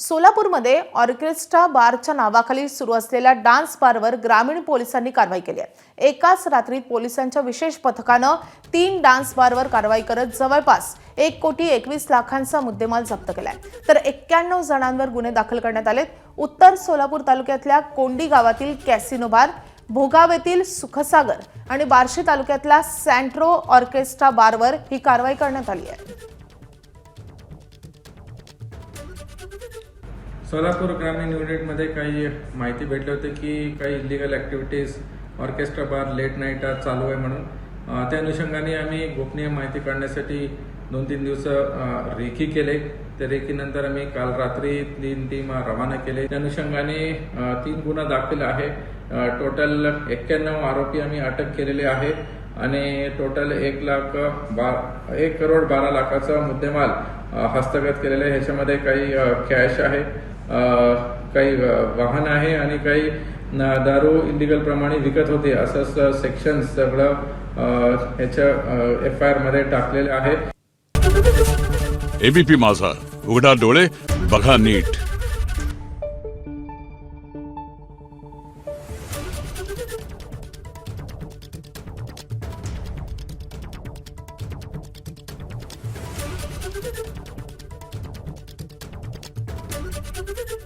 सोलापूरमध्ये ऑर्केस्ट्रा बारच्या नावाखाली सुरू असलेल्या डान्स बारवर ग्रामीण पोलिसांनी कारवाई केली आहे। एकाच रात्रीत पोलिसांच्या विशेष पथकानं 3 डान्स बारवर कारवाई करत जवळपास 1,21,00,000चा मुद्देमाल जप्त केलाय। तर 91 जणांवर गुन्हे दाखल करण्यात आलेत। उत्तर सोलापूर तालुक्यातल्या कोंडी गावातील कॅसिनो बार, भोगाव येथील सुखसागर आणि बार्शी तालुक्यातल्या सँट्रो ऑर्केस्ट्रा बारवर ही कारवाई करण्यात आली आहे। सोलापूर ग्रामीण युनिटमध्ये काही माहिती भेटली होती की काही इलिगल ॲक्टिव्हिटीज ऑर्केस्ट्रा बार लेट नाईट आज चालू आहे म्हणून त्या अनुषंगाने आम्ही गोपनीय माहिती काढण्यासाठी 2-3 दिवस रेकी केले। त्या रेकीनंतर आम्ही काल रात्री 3 टीम रवाना केले। त्या अनुषंगाने 3 गुन्हा दाखल आहे। टोटल 91 आरोपी आम्ही अटक केलेले आहे आणि टोटल 1,12,00,000चा मुद्देमाल हस्तगत केलेला आहे। ह्याच्यामध्ये काही कॅश आहे, काही वाहन आहे आणि काही दारू इलिगल प्रमाणे विकत होते असं सेक्शन सगळं ह्याच्या FIR मध्ये टाकलेले आहे। ABP माझा, उघडा डोळे बघा नीट। Thank you.